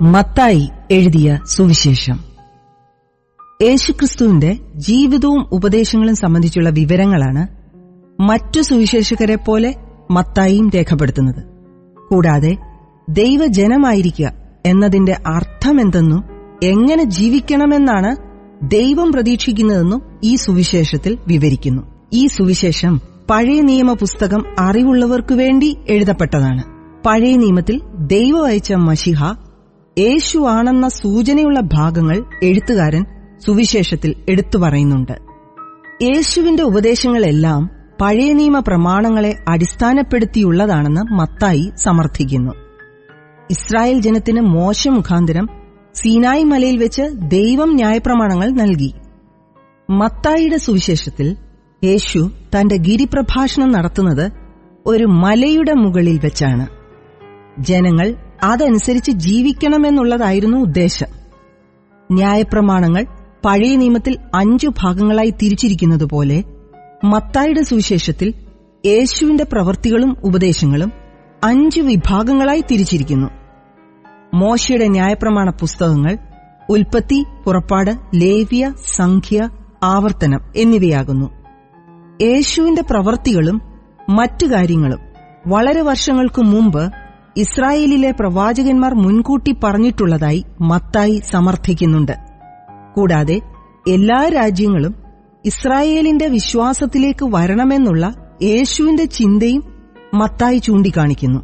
മത്തായി എഴുതിയ സുവിശേഷം. യേശുക്രിസ്തുവിന്റെ ജീവിതവും ഉപദേശങ്ങളും സംബന്ധിച്ചുള്ള വിവരങ്ങളാണ് മറ്റു സുവിശേഷകരെ പോലെ മത്തായിയും രേഖപ്പെടുത്തുന്നത്. കൂടാതെ ദൈവജനമായിരിക്കുക എന്നതിന്റെ അർത്ഥമെന്തെന്നും എങ്ങനെ ജീവിക്കണമെന്നാണ് ദൈവം പ്രതീക്ഷിക്കുന്നതെന്നും ഈ സുവിശേഷത്തിൽ വിവരിക്കുന്നു. ഈ സുവിശേഷം പഴയ നിയമ പുസ്തകം അറിവുള്ളവർക്കു വേണ്ടി എഴുതപ്പെട്ടതാണ്. പഴയ നിയമത്തിൽ ദൈവം അയച്ച മശിഹ യേശു ആണെന്ന സൂചനയുള്ള ഭാഗങ്ങൾ എഴുത്തുകാരൻ സുവിശേഷത്തിൽ എടുത്തു പറയുന്നുണ്ട്. യേശുവിന്റെ ഉപദേശങ്ങളെല്ലാം പഴയ നിയമ പ്രമാണങ്ങളെ അടിസ്ഥാനപ്പെടുത്തിയുള്ളതാണെന്ന് മത്തായി സമർത്ഥിക്കുന്നു. ഇസ്രായേൽ ജനത്തിന് മോശ മുഖാന്തരം സീനായി മലയിൽ വെച്ച് ദൈവം ന്യായപ്രമാണങ്ങൾ നൽകി. മത്തായിയുടെ സുവിശേഷത്തിൽ യേശു തന്റെ ഗിരിപ്രഭാഷണം നടത്തുന്നത് ഒരു മലയുടെ മുകളിൽ വെച്ചാണ്. ജനങ്ങൾ അതനുസരിച്ച് ജീവിക്കണമെന്നുള്ളതായിരുന്നു ഉദ്ദേശം. ന്യായപ്രമാണങ്ങൾ പഴയ നിയമത്തിൽ 5 ഭാഗങ്ങളായി തിരിച്ചിരിക്കുന്നതുപോലെ മത്തായിയുടെ സുവിശേഷത്തിൽ യേശുവിന്റെ പ്രവൃത്തികളും ഉപദേശങ്ങളും 5 വിഭാഗങ്ങളായി തിരിച്ചിരിക്കുന്നു. മോശയുടെ ന്യായപ്രമാണ പുസ്തകങ്ങൾ ഉൽപ്പത്തി, പുറപ്പാട്, ലേവ്യ, സംഖ്യ, ആവർത്തനം എന്നിവയാകുന്നു. യേശുവിന്റെ പ്രവൃത്തികളും മറ്റു കാര്യങ്ങളും വളരെ വർഷങ്ങൾക്കു മുമ്പ് ഇസ്രായേലിലെ പ്രവാചകന്മാർ മുൻകൂട്ടി പറഞ്ഞിട്ടുള്ളതായി മത്തായി സമർത്ഥിക്കുന്നുണ്ട്. കൂടാതെ എല്ലാ രാജ്യങ്ങളും ഇസ്രായേലിന്റെ വിശ്വാസത്തിലേക്ക് വരണമെന്നുള്ള യേശുവിന്റെ ചിന്തയും മത്തായി ചൂണ്ടിക്കാണിക്കുന്നു.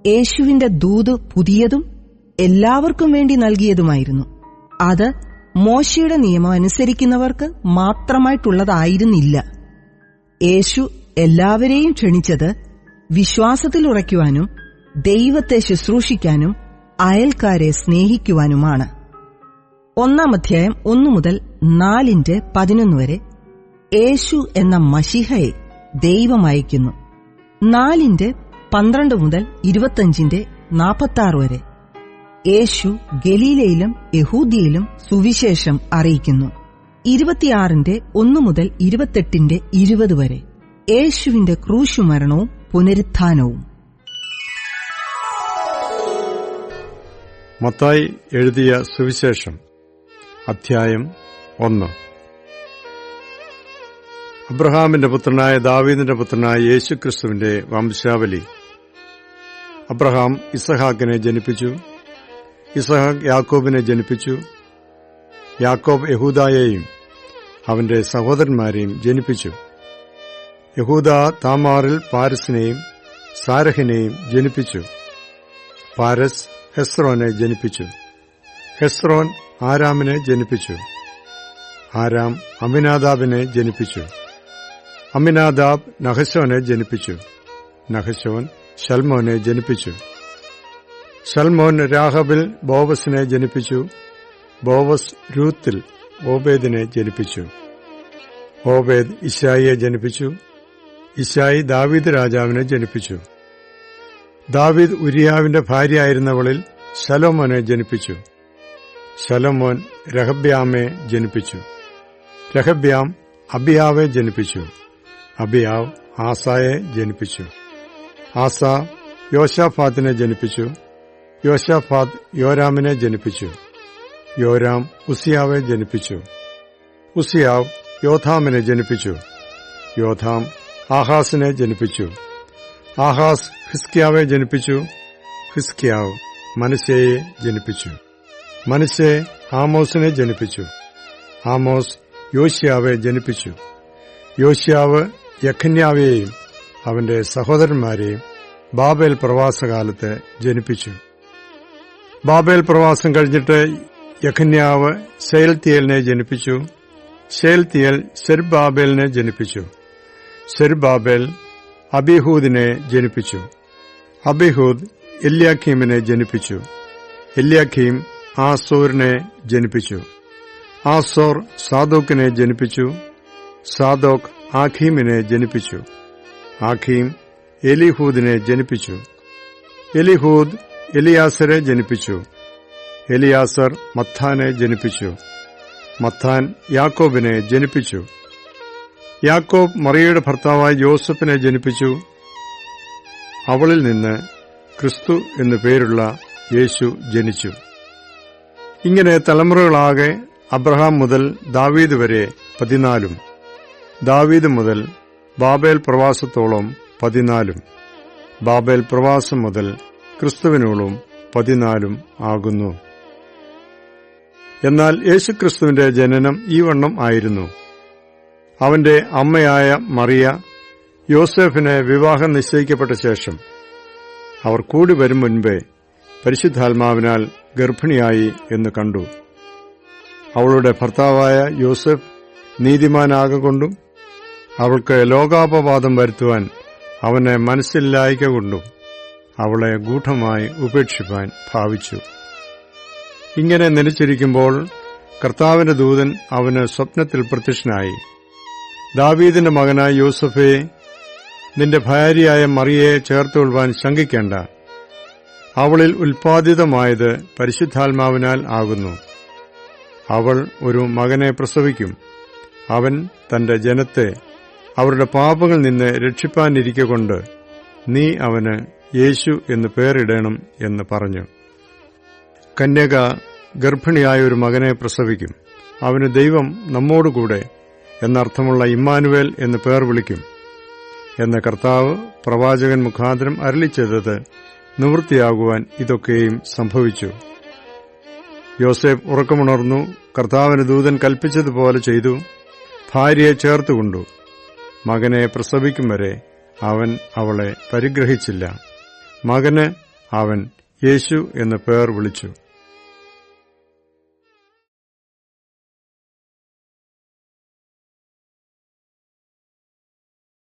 യേശുവിന്റെ ദൂത് പുതിയതും എല്ലാവർക്കും വേണ്ടി നൽകിയതുമായിരുന്നു. അത് മോശയുടെ നിയമം അനുസരിക്കുന്നവർക്ക് മാത്രമായിട്ടുള്ളതായിരുന്നില്ല. യേശു എല്ലാവരെയും ക്ഷണിച്ചത് വിശ്വാസത്തിൽ ഉറയ്ക്കുവാനും ദൈവത്തെ ശുശ്രൂഷിക്കാനും അയൽക്കാരെ സ്നേഹിക്കുവാനുമാണ്. 1 അധ്യായം 1 മുതൽ 4:11 വരെ യേശു എന്ന മശിഹയെ ദൈവം അയക്കുന്നു. 4:12 മുതൽ 25:46 വരെ യേശു ഗലീലയിലും യഹൂദ്യയിലും സുവിശേഷം അറിയിക്കുന്നു. 26:1 മുതൽ 28:20 വരെ യേശുവിന്റെ ക്രൂശുമരണവും പുനരുത്ഥാനവും. മത്തായി എഴുതിയ സുവിശേഷം അധ്യായം 1. അബ്രഹാമിന്റെ പുത്രനായ ദാവീദിന്റെ പുത്രനായ യേശുക്രിസ്തുവിന്റെ വംശാവലി. അബ്രഹാം ഇസഹാക്കിനെ ജനിപ്പിച്ചു. ഇസഹാക്ക് യാക്കോബിനെ ജനിപ്പിച്ചു. യാക്കോബ് യഹൂദായെയും അവന്റെ സഹോദരന്മാരെയും ജനിപ്പിച്ചു. യഹൂദ താമാറിൽ പാരസിനെയും സാരഹിനെയും ജനിപ്പിച്ചു. പാരസ് ഹെസ്രോനെ ജനിപ്പിച്ചു. ഹെസ്രോൻ ആരാമിനെ ജനിപ്പിച്ചു. ആരാം അമിനാദാബിനെ ജനിപ്പിച്ചു. അമിനാദാബ് നഹശോനെ ജനിപ്പിച്ചു. നഹശോൻ ശൽമോനെ ജനിപ്പിച്ചു. ശൽമോൻ രാഹബിൽ ബോവസിനെ ജനിപ്പിച്ചു. ബോവസ് രൂത്തിൽ ഓബേദിനെ ജനിപ്പിച്ചു. ഓബേദ് ഇശായിയെ ജനിപ്പിച്ചു. ഇശായി ദാവീദ് രാജാവിനെ ജനിപ്പിച്ചു. ദാവീദ് ഉരിയാവിന്റെ ഭാര്യയായിരുന്നവളിൽ ശലോമോനെ ജനിപ്പിച്ചു. ശലോമോൻ രഹബ്യാമെ ജനിപ്പിച്ചു. രഹബ്യാം അബിയാവെ ജനിപ്പിച്ചു. അബിയാവ് ആസായെ ജനിപ്പിച്ചു. ആസ യോശാഫാത്തിനെ ജനിപ്പിച്ചു. യോശാഫാത്ത് യോരാമിനെ ജനിപ്പിച്ചു. യോരാം ഉസിയാവെ ജനിപ്പിച്ചു. ഉസിയാവ് യോഥാമിനെ ജനിപ്പിച്ചു. യോഥാം ആഹാസിനെ ജനിപ്പിച്ചു. ആഹാസ് ഹിസ്കിയാവെ ജനിപ്പിച്ചു. ഹിസ്കിയാവ് മനശ്ശെയെ ജനിപ്പിച്ചു. മനശ്ശെ ആമോസിനെ ജനിപ്പിച്ചു. ആമോസ് യോശിയാവെ ജനിപ്പിച്ചു. യോശിയാവ് യഖന്യാവെയും അവന്റെ സഹോദരന്മാരെയും ബാബേൽ പ്രവാസകാലത്ത് ജനിപ്പിച്ചു. ബാബേൽ പ്രവാസം കഴിഞ്ഞിട്ട് യഖന്യാവ് ശെയൽത്തിയേലിനെ ജനിപ്പിച്ചു. ശെയൽത്തിയേൽ സെരുബ്ബാബേലിനെ ജനിപ്പിച്ചു. സെരുബ്ബാബേൽ അബിഹൂദിനെ ജനിപ്പിച്ചു. അബിഹൂദ് എല്യാഖീമിനെ ജനിപ്പിച്ചു. എല്യാഖീം ആസോറിനെ ജനിപ്പിച്ചു. ആസോർ സാദോക്കിനെ ജനിപ്പിച്ചു. സാദോക്ക് ആഖീമിനെ ജനിപ്പിച്ചു. ആഖീം എലിഹൂദിനെ ജനിപ്പിച്ചു. എലിഹൂദ് എലിയാസരെ ജനിപ്പിച്ചു. എലിയാസർ മത്താനെ ജനിപ്പിച്ചു. മത്താൻ യാക്കോബിനെ ജനിപ്പിച്ചു. യാക്കോബ് മറിയയുടെ ഭർത്താവായ യോസഫിനെ ജനിപ്പിച്ചു. അവളിൽ നിന്ന് ക്രിസ്തു എന്നു പേരുള്ള യേശു ജനിച്ചു. ഇങ്ങനെ തലമുറകളാകെ അബ്രഹാം മുതൽ ദാവീദ് വരെ 14, ദാവീദ് മുതൽ ബാബേൽ പ്രവാസത്തോളം 14, ബാബേൽ പ്രവാസം മുതൽ ക്രിസ്തുവിനോളം 14 ആകുന്നു. എന്നാൽ യേശുക്രിസ്തുവിന്റെ ജനനം ഈ വണ്ണം ആയിരുന്നു. അവന്റെ അമ്മയായ മറിയ യോസേഫിന് വിവാഹം നിശ്ചയിക്കപ്പെട്ട ശേഷം അവർ കൂടി വരും മുൻപേ പരിശുദ്ധാത്മാവിനാൽ ഗർഭിണിയായി എന്ന് കണ്ടു. അവളുടെ ഭർത്താവായ യോസേഫ് നീതിമാനാകൊണ്ടും അവൾക്ക് ലോകാപവാദം വരുത്തുവാൻ അവനെ മനസ്സില്ലായ്ക കൊണ്ടും അവളെ ഗൂഢമായി ഉപേക്ഷിപ്പാൻ ഭാവിച്ചു. ഇങ്ങനെ നനച്ചിരിക്കുമ്പോൾ കർത്താവിന്റെ ദൂതൻ അവന് സ്വപ്നത്തിൽ പ്രത്യക്ഷനായി. ദാവീദിന്റെ മകനായ യോസഫേ, നിന്റെ ഭാര്യയായ മറിയയെ ചേർത്തുകൊള്ളുവാൻ ശങ്കിക്കേണ്ട. അവളിൽ ഉൽപ്പാദിതമായത് പരിശുദ്ധാത്മാവിനാൽ ആകുന്നു. അവൾ ഒരു മകനെ പ്രസവിക്കും. അവൻ തന്റെ ജനത്തെ അവരുടെ പാപങ്ങളിൽ നിന്ന് രക്ഷിപ്പാനിരിക്കൊണ്ട് നീ അവന് യേശു എന്ന് പേരിടണം എന്ന് പറഞ്ഞു. കന്യക ഗർഭിണിയായ ഒരു മകനെ പ്രസവിക്കും. അവന് ദൈവം നമ്മോടുകൂടെ എന്നർത്ഥമുള്ള ഇമ്മാനുവേൽ എന്ന് പേർ വിളിക്കും എന്ന് കർത്താവ് പ്രവാചകൻ മുഖാന്തരം അരുളിച്ചെയ്തത് നിവൃത്തിയാകുവാൻ ഇതൊക്കെയും സംഭവിച്ചു. യോസേഫ് ഉറക്കമുണർന്നു, കർത്താവിന് ദൂതൻ കൽപ്പിച്ചതുപോലെ ചെയ്തു. ഭാര്യയെ ചേർത്തുകൊണ്ടു. മകനെ പ്രസവിക്കും വരെ അവൻ അവളെ പരിഗ്രഹിച്ചില്ല. മകന് അവൻ യേശു എന്ന് പേർ വിളിച്ചു.